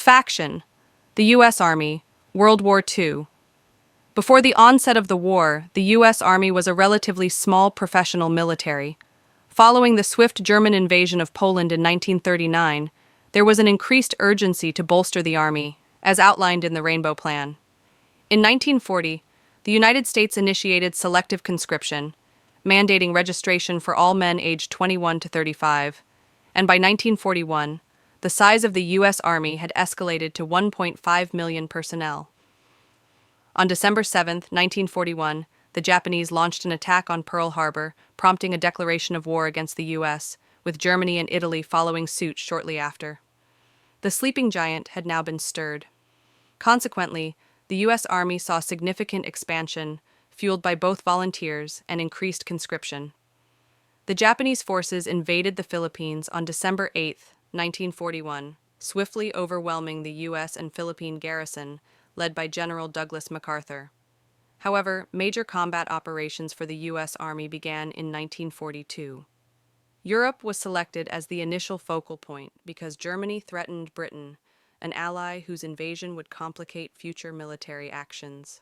Faction: the U.S. Army, World War II. Before the onset of the war, the U.S. Army was a relatively small professional military. Following the swift German invasion of Poland in 1939, there was an increased urgency to bolster the army, as outlined in the Rainbow Plan. In 1940, the United States initiated selective conscription, mandating registration for all men aged 21 to 35, and by 1941, the size of the U.S. Army had escalated to 1.5 million personnel. On December 7, 1941, the Japanese launched an attack on Pearl Harbor, prompting a declaration of war against the U.S., with Germany and Italy following suit shortly after. The sleeping giant had now been stirred. Consequently, the U.S. Army saw significant expansion, fueled by both volunteers and increased conscription. The Japanese forces invaded the Philippines on December 8, 1941, swiftly overwhelming the U.S. and Philippine garrison, led by General Douglas MacArthur. However, major combat operations for the U.S. Army began in 1942. Europe was selected as the initial focal point because Germany threatened Britain, an ally whose invasion would complicate future military actions.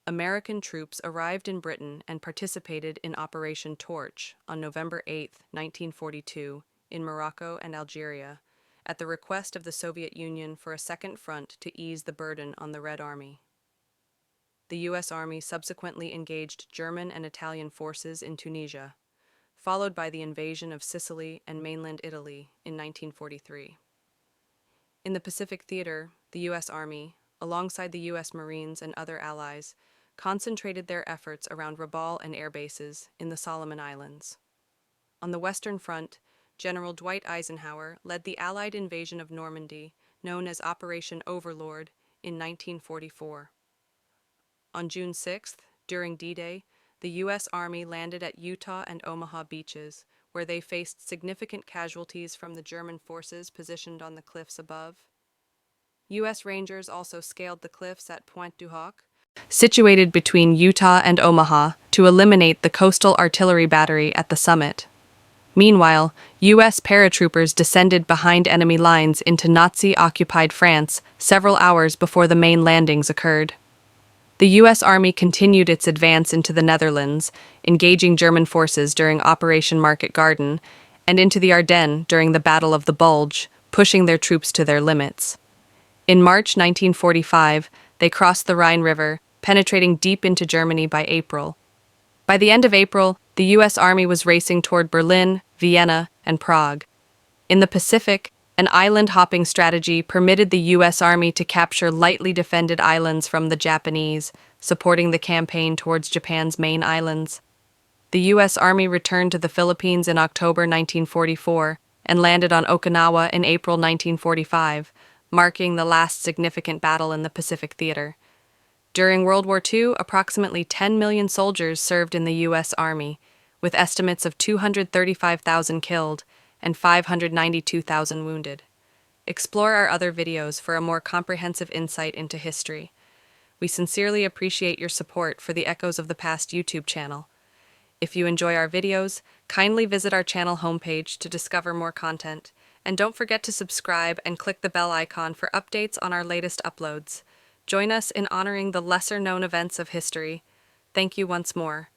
American troops arrived in Britain and participated in Operation Torch on November 8, 1942, in Morocco and Algeria, at the request of the Soviet Union for a second front to ease the burden on the Red Army. The U.S. Army subsequently engaged German and Italian forces in Tunisia, followed by the invasion of Sicily and mainland Italy in 1943. In the Pacific Theater, the U.S. Army, alongside the U.S. Marines and other allies, concentrated their efforts around Rabaul and air bases in the Solomon Islands. On the Western Front, General Dwight Eisenhower led the Allied invasion of Normandy, known as Operation Overlord, in 1944. On June 6th, during D-Day, the U.S. Army landed at Utah and Omaha beaches, where they faced significant casualties from the German forces positioned on the cliffs above. U.S. Rangers also scaled the cliffs at Pointe du Hoc, situated between Utah and Omaha, to eliminate the coastal artillery battery at the summit. Meanwhile, U.S. paratroopers descended behind enemy lines into Nazi-occupied France several hours before the main landings occurred. The U.S. Army continued its advance into the Netherlands, engaging German forces during Operation Market Garden, and into the Ardennes during the Battle of the Bulge, pushing their troops to their limits. In March 1945, they crossed the Rhine River, penetrating deep into Germany by April. By the end of April, the U.S. Army was racing toward Berlin, Vienna, and Prague. In the Pacific, an island-hopping strategy permitted the U.S. Army to capture lightly defended islands from the Japanese, supporting the campaign towards Japan's main islands. The U.S. Army returned to the Philippines in October 1944 and landed on Okinawa in April 1945, marking the last significant battle in the Pacific Theater. During World War II, approximately 10 million soldiers served in the U.S. Army, with estimates of 235,000 killed and 592,000 wounded. Explore our other videos for a more comprehensive insight into history. We sincerely appreciate your support for the Echoes of the Past YouTube channel. If you enjoy our videos, kindly visit our channel homepage to discover more content, and don't forget to subscribe and click the bell icon for updates on our latest uploads. Join us in honoring the lesser-known events of history. Thank you once more.